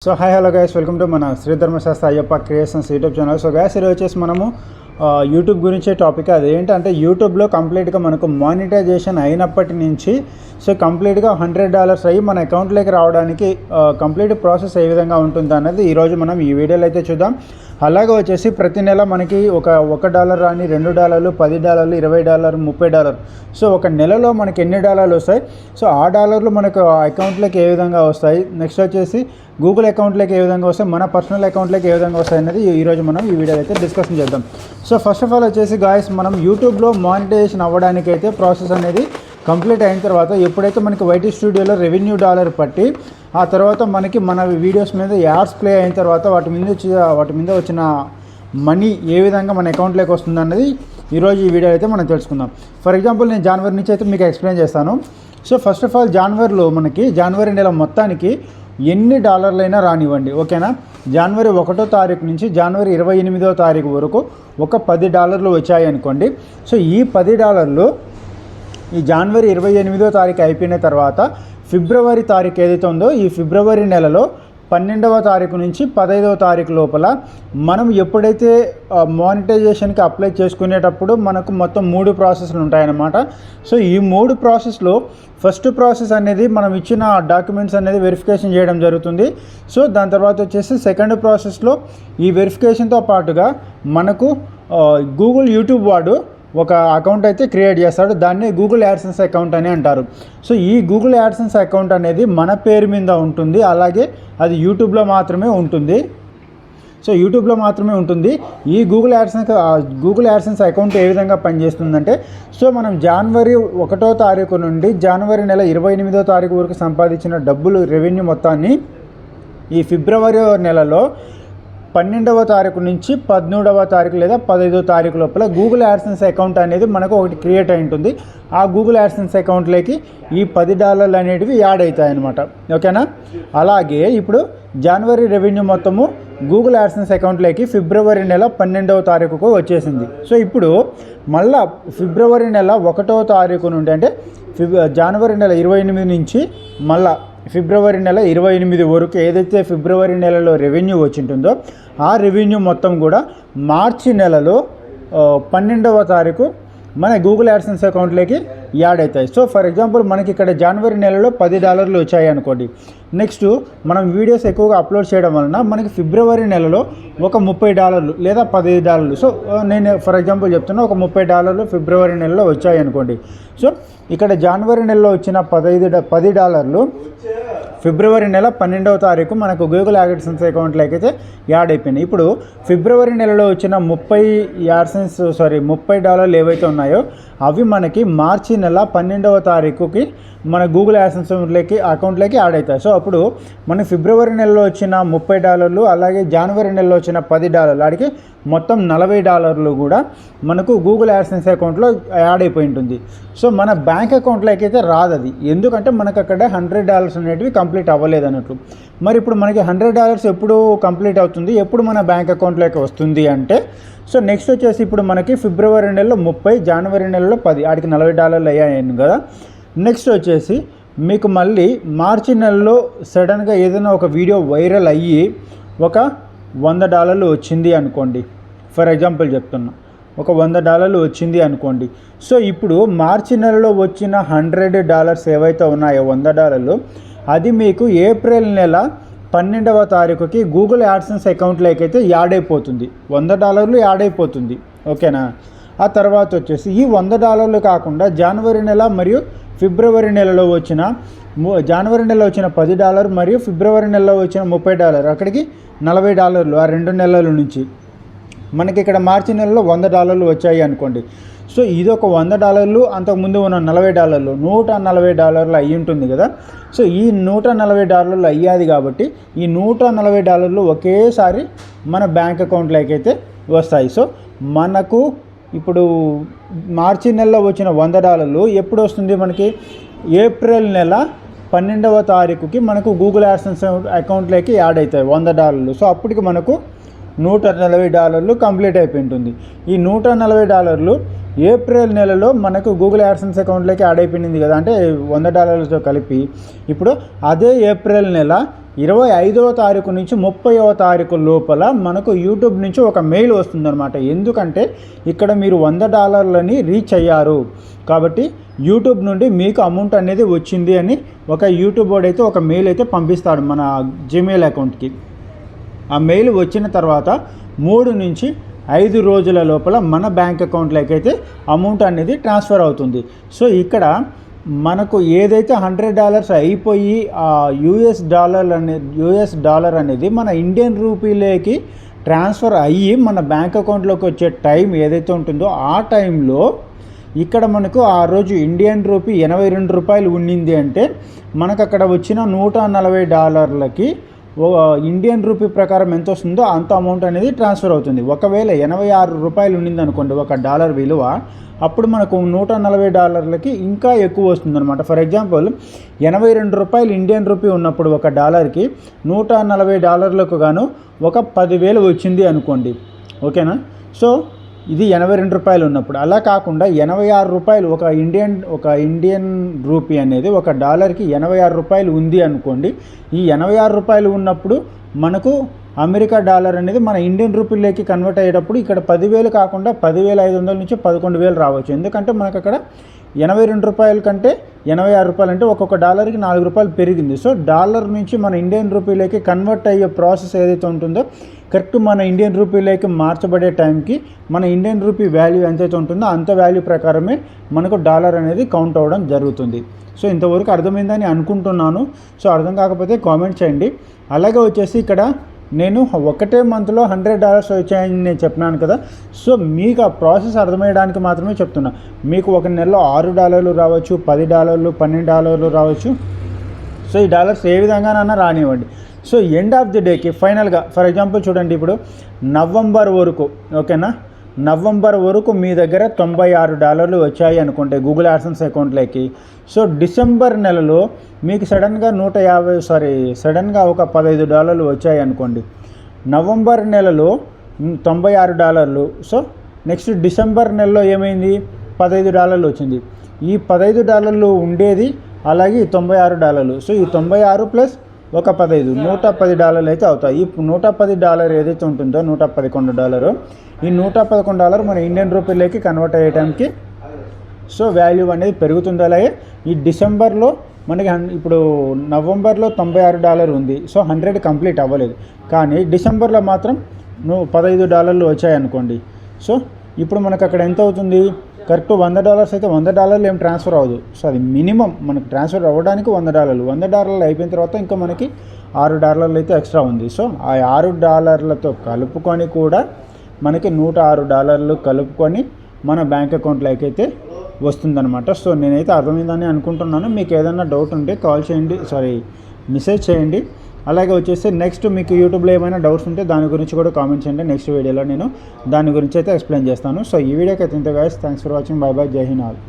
So hi hello guys, welcome to మన శ్రీ ధర్మశాస్త్ర Ayyappa creations YouTube channel. So guys, ఈరోజు వచ్చేసి మనము యూట్యూబ్ గురించే టాపిక్. అది ఏంటంటే యూట్యూబ్లో కంప్లీట్గా మనకు మానిటైజేషన్ అయినప్పటి నుంచి సో కంప్లీట్గా $100 అయ్యి మన అకౌంట్లోకి రావడానికి కంప్లీట్ ప్రాసెస్ ఏ విధంగా ఉంటుంది అన్నది ఈరోజు మనం ఈ వీడియోలో అయితే చూద్దాం. అలాగే వచ్చేసి ప్రతి నెల మనకి $1 రాని $2, $10, $20, $30. సో ఒక నెలలో మనకి ఎన్ని డాలర్లు వస్తాయి, సో ఆ డాలర్లు మనకు అకౌంట్లోకి ఏ విధంగా వస్తాయి, నెక్స్ట్ వచ్చేసి గూగుల్ అకౌంట్లోకి ఏ విధంగా వస్తాయి, మన పర్సనల్ అకౌంట్లోకి ఏ విధంగా వస్తాయి అనేది ఈరోజు మనం ఈ వీడియో అయితే డిస్కషన్ చేద్దాం. సో ఫస్ట్ ఆఫ్ ఆల్ వచ్చేసి గాయస్, మనం యూట్యూబ్లో మానిటైజేషన్ అవ్వడానికి అయితే ప్రాసెస్ అనేది కంప్లీట్ అయిన తర్వాత ఎప్పుడైతే మనకి వైటీ స్టూడియోలో రెవెన్యూ డాలర్ పట్టి ఆ తర్వాత మనకి మన వీడియోస్ మీద యాడ్స్ ప్లే అయిన తర్వాత వాటి మీద వచ్చిన మనీ ఏ విధంగా మన అకౌంట్లోకి వస్తుంది అన్నది ఈరోజు ఈ వీడియో అయితే మనం తెలుసుకుందాం. ఫర్ ఎగ్జాంపుల్ నేను జనవరి నుంచి అయితే మీకు ఎక్స్ప్లెయిన్ చేస్తాను. సో ఫస్ట్ ఆఫ్ ఆల్ జనవరిలో మనకి జనవరి నెల మొత్తానికి ఎన్ని డాలర్లైనా రానివ్వండి, ఓకేనా. జనవరి 1వ తారీఖు నుంచి జనవరి 28వ తారీఖు వరకు ఒక $10 వచ్చాయి అనుకోండి. సో ఈ $10 ఈ జనవరి 28వ తారీఖు అయిపోయిన తర్వాత ఫిబ్రవరి తారీఖు ఏదైతే ఉందో ఈ ఫిబ్రవరి నెలలో 12వ తారీఖు నుంచి 15వ తారీఖు లోపల మనం ఎప్పుడైతే మానిటైజేషన్కి అప్లై చేసుకునేటప్పుడు మనకు మొత్తం 3 ప్రాసెస్లు ఉంటాయన్నమాట. సో ఈ 3 ప్రాసెస్లో ఫస్ట్ ప్రాసెస్ అనేది మనం ఇచ్చిన డాక్యుమెంట్స్ అనేది వెరిఫికేషన్ చేయడం జరుగుతుంది. సో దాని తర్వాత వచ్చేసి సెకండ్ ప్రాసెస్లో ఈ వెరిఫికేషన్తో పాటుగా మనకు గూగుల్ యూట్యూబ్ వాడు ఒక అకౌంట్ అయితే క్రియేట్ చేస్తాడు, దాన్ని గూగుల్ యాడ్సెన్స్ అకౌంట్ అని అంటారు. సో ఈ గూగుల్ యాడ్సెన్స్ అకౌంట్ అనేది మన పేరు మీద ఉంటుంది, అలాగే అది యూట్యూబ్లో మాత్రమే ఉంటుంది. ఈ గూగుల్ యాడ్సెన్స్ అకౌంట్ ఏ విధంగా పనిచేస్తుందంటే, సో మనం జనవరి 1వ తారీఖు నుండి జనవరి నెల 28వ తారీఖు వరకు సంపాదించిన డబ్బులు రెవెన్యూ మొత్తాన్ని ఈ ఫిబ్రవరి నెలలో 12వ తారీఖు నుంచి 13వ తారీఖు లేదా 15వ తారీఖు లోపల గూగుల్ యాడ్సెన్స్ అకౌంట్ అనేది మనకు ఒకటి క్రియేట్ అయి ఉంటుంది. ఆ గూగుల్ యాడ్సెన్స్ అకౌంట్లోకి ఈ $10 అనేటివి యాడ్ అవుతాయి అన్నమాట, ఓకేనా. అలాగే ఇప్పుడు జనవరి రెవెన్యూ మొత్తము గూగుల్ యాడ్సెన్స్ అకౌంట్లోకి ఫిబ్రవరి నెల 12వ తారీఖుకు వచ్చేసింది. సో ఇప్పుడు మళ్ళా ఫిబ్రవరి నెల 1వ తారీఖు నుండి అంటే జనవరి నెల 28 నుంచి మళ్ళా ఫిబ్రవరి నెల 28 వరకు ఏదైతే ఫిబ్రవరి నెలలో రెవెన్యూ వచ్చింటుందో ఆ రెవెన్యూ మొత్తం కూడా మార్చి నెలలో 12వ తారీఖు మన గూగుల్ యాడ్సెన్స్ అకౌంట్లోకి యాడ్ అవుతాయి. సో ఫర్ ఎగ్జాంపుల్ మనకి ఇక్కడ జనవరి నెలలో $10 వచ్చాయి అనుకోండి. నెక్స్ట్ మనం వీడియోస్ ఎక్కువగా అప్లోడ్ చేయడం వలన మనకి ఫిబ్రవరి నెలలో ఒక $30 లేదా $15. సో నేను ఫర్ ఎగ్జాంపుల్ చెప్తున్నా, ఒక $30 ఫిబ్రవరి నెలలో వచ్చాయి అనుకోండి. సో ఇక్కడ జనవరి నెలలో వచ్చిన $10 ఫిబ్రవరి నెల 12వ తారీఖు మనకు గూగుల్ యాడ్సెన్స్ అకౌంట్లోకి అయితే యాడ్ అయిపోయినాయి. ఇప్పుడు ఫిబ్రవరి నెలలో వచ్చిన $30 ఏవైతే ఉన్నాయో అవి మనకి మార్చి నెల 12వ తారీఖుకి మన గూగుల్ యాడ్సెన్స్ అకౌంట్లోకి యాడ్ అవుతాయి. సో అప్పుడు మన ఫిబ్రవరి నెలలో వచ్చిన $30 అలాగే జనవరి నెలలో వచ్చిన $10 ఆడికి మొత్తం $40 కూడా మనకు గూగుల్ యాడ్సెన్స్ అకౌంట్లో యాడ్ అయిపోయి ఉంటుంది. సో మన బ్యాంక్ అకౌంట్లోకి అయితే రాదు అది, ఎందుకంటే మనకు అక్కడ $100 అనేటివి కంప్లీట్ అవ్వలేదు అన్నట్లు. మరి ఇప్పుడు మనకి $100 ఎప్పుడు కంప్లీట్ అవుతుంది, ఎప్పుడు మన బ్యాంక్ అకౌంట్లోకి వస్తుంది అంటే, సో నెక్స్ట్ వచ్చేసి ఇప్పుడు మనకి ఫిబ్రవరి నెలలో 30, జనవరి నెలలో 10, ఆడికి $40 అయ్యాయి కదా. నెక్స్ట్ వచ్చేసి మీకు మళ్ళీ మార్చి నెలలో సడన్గా ఏదైనా ఒక వీడియో వైరల్ అయ్యి ఒక $100 వచ్చింది అనుకోండి. ఫర్ ఎగ్జాంపుల్ చెప్తున్నా, ఒక $100 వచ్చింది అనుకోండి. సో ఇప్పుడు మార్చి నెలలో వచ్చిన $100 ఏవైతే ఉన్నాయో $100 అది మీకు ఏప్రిల్ నెల 12వ తారీఖుకి గూగుల్ యాడ్సెన్స్ అకౌంట్లోకి అయితే యాడ్ అయిపోతుంది. $100 యాడ్ అయిపోతుంది, ఓకేనా. ఆ తర్వాత వచ్చేసి ఈ $100 కాకుండా జనవరి నెల మరియు ఫిబ్రవరి నెలలో వచ్చిన జనవరి నెలలో వచ్చిన $10 మరియు ఫిబ్రవరి నెలలో వచ్చిన $30 అక్కడికి $40 ఆ 2 నెలల నుంచి మనకి ఇక్కడ మార్చి నెలలో $100 వచ్చాయి అనుకోండి. సో ఇది ఒక $100, అంతకుముందు ఉన్న $40 $140 అయ్యి ఉంటుంది కదా. సో ఈ $140 అయ్యాది కాబట్టి ఈ $140 ఒకేసారి మన బ్యాంక్ అకౌంట్లోకి అయితే వస్తాయి. సో మనకు ఇప్పుడు మార్చి నెలలో వచ్చిన $100 ఎప్పుడు వస్తుంది మనకి, ఏప్రిల్ నెల 12వ తారీఖుకి మనకు గూగుల్ యాడ్సెన్స్ అకౌంట్లోకి యాడ్ అవుతాయి $100. సో అప్పటికి మనకు $140 కంప్లీట్ అయిపోయి ఉంటుంది. ఈ $140 ఏప్రిల్ నెలలో మనకు గూగుల్ యాడ్సెన్స్ అకౌంట్లోకి యాడ్ అయిపోయింది కదా, అంటే $100తో కలిపి. ఇప్పుడు అదే ఏప్రిల్ నెల 25వ తారీఖు నుంచి 30వ తారీఖు లోపల మనకు యూట్యూబ్ నుంచి ఒక మెయిల్ వస్తుందన్నమాట. ఎందుకంటే ఇక్కడ మీరు $100 రీచ్ అయ్యారు కాబట్టి యూట్యూబ్ నుండి మీకు అమౌంట్ అనేది వచ్చింది అని ఒక యూట్యూబ్ వాడు అయితే ఒక మెయిల్ అయితే పంపిస్తాడు మన జీమెయిల్ అకౌంట్కి. ఆ మెయిల్ వచ్చిన తర్వాత 3 నుంచి 5 రోజుల లోపల మన బ్యాంక్ అకౌంట్లోకి అయితే అమౌంట్ అనేది ట్రాన్స్ఫర్ అవుతుంది. సో ఇక్కడ మనకు ఏదైతే $100 అయిపోయి ఆ యూఎస్ డాలర్ అనేది మన ఇండియన్ రూపీలోకి ట్రాన్స్ఫర్ అయ్యి మన బ్యాంక్ అకౌంట్లోకి వచ్చే టైం ఏదైతే ఉంటుందో ఆ టైంలో ఇక్కడ మనకు ఆ రోజు ఇండియన్ రూపీ $82 ఉండింది అంటే మనకు అక్కడ వచ్చిన $140కి ఇండియన్ రూపీ ప్రకారం ఎంత వస్తుందో అంత అమౌంట్ అనేది ట్రాన్స్ఫర్ అవుతుంది. ఒకవేళ $86 ఉండింది అనుకోండి ఒక డాలర్ విలువ, అప్పుడు మనకు $140కి ఇంకా ఎక్కువ వస్తుంది అనమాట. ఫర్ ఎగ్జాంపుల్ $82 ఇండియన్ రూపీ ఉన్నప్పుడు ఒక డాలర్కి $140లకు గాను ఒక 10,000 వచ్చింది అనుకోండి, ఓకేనా. సో ఇది $82 ఉన్నప్పుడు. అలా కాకుండా $86 ఒక ఇండియన్ రూపీ అనేది ఒక డాలర్కి $86 ఉంది అనుకోండి. ఈ $86 ఉన్నప్పుడు మనకు అమెరికా డాలర్ అనేది మన ఇండియన్ రూపీలోకి కన్వర్ట్ అయ్యేటప్పుడు ఇక్కడ 10,000 కాకుండా 10,500 నుంచి 11,000 రావచ్చు. ఎందుకంటే మనకు అక్కడ $82 కంటే $86 అంటే ఒక్కొక్క డాలర్కి $4 పెరిగింది. సో డాలర్ నుంచి మన ఇండియన్ రూపీలోకి కన్వర్ట్ అయ్యే ప్రాసెస్ ఏదైతే ఉంటుందో కరెక్ట్ మన ఇండియన్ రూపీలోకి మార్చబడే టైంకి మన ఇండియన్ రూపీ వాల్యూ ఎంతైతే ఉంటుందో అంత వాల్యూ ప్రకారమే మనకు డాలర్ అనేది కౌంట్ అవ్వడం జరుగుతుంది. సో ఇంతవరకు అర్థమైందని అనుకుంటున్నాను. సో అర్థం కాకపోతే కామెంట్ చేయండి. అలాగే వచ్చేసి ఇక్కడ నేను ఒకటే మంత్లో $100 వచ్చాయని నేను చెప్పినాను కదా. సో మీకు ఆ ప్రాసెస్ అర్థమయ్యడానికి మాత్రమే చెప్తున్నా. మీకు ఒక నెలలో $6 రావచ్చు, $10, $12 రావచ్చు. సో ఈ డాలర్స్ ఏ విధంగానైనా రానివ్వండి. సో ఎండ్ ఆఫ్ ది డేకి ఫైనల్గా ఫర్ ఎగ్జాంపుల్ చూడండి, ఇప్పుడు నవంబర్ వరకు, ఓకేనా, నవంబర్ వరకు మీ దగ్గర $96 వచ్చాయి అనుకుంటే గూగుల్ యాడ్సెన్స్ అకౌంట్లోకి. సో డిసెంబర్ నెలలో మీకు సడన్గా ఒక $15 వచ్చాయి అనుకోండి. నవంబర్ నెలలో $96. సో నెక్స్ట్ డిసెంబర్ నెలలో ఏమైంది, $15 వచ్చింది. ఈ $15 ఉండేది అలాగే $96. సో ఈ 96 ప్లస్ ఒక 15 $110 అయితే అవుతాయి. ఈ $110 ఏదైతే ఉంటుందో $111, ఈ $111 మన ఇండియన్ రూపీలోకి కన్వర్ట్ అయ్యేటానికి సో వాల్యూ అనేది పెరుగుతుంది. అలాగే ఈ డిసెంబర్లో మనకి ఇప్పుడు నవంబర్లో $96 ఉంది. సో 100 కంప్లీట్ అవ్వలేదు, కానీ డిసెంబర్లో మాత్రం $15 వచ్చాయనుకోండి. సో ఇప్పుడు మనకు అక్కడ ఎంత అవుతుంది, కరెక్ట్ $100 అయితే $100 ఏం ట్రాన్స్ఫర్ అవ్వదు. సో అది మినిమం మనకు ట్రాన్స్ఫర్ అవ్వడానికి $100 అయిపోయిన తర్వాత ఇంకా మనకి $6 అయితే ఎక్స్ట్రా ఉంది. సో ఆ $6 కలుపుకొని కూడా మనకి $106 కలుపుకొని మన బ్యాంక్ అకౌంట్లోకి అయితే వస్తుందన్నమాట. సో నేనైతే అర్థమైందని అనుకుంటున్నాను. మీకు ఏదైనా డౌట్ ఉంటే కాల్ చేయండి, మెసేజ్ చేయండి. అలాగే వచ్చేసి నెక్స్ట్ మీకు యూట్యూబ్లో ఏమైనా డౌట్స్ ఉంటే దాని గురించి కూడా కామెంట్ చేయండి. నెక్స్ట్ వీడియోలో నేను దాని గురించి అయితే ఎక్స్ప్లెయిన్ చేస్తాను. సో ఈ వీడియోకి అయితే ఇంత guys, thanks for watching. By by, జై హింద్ ఆల్.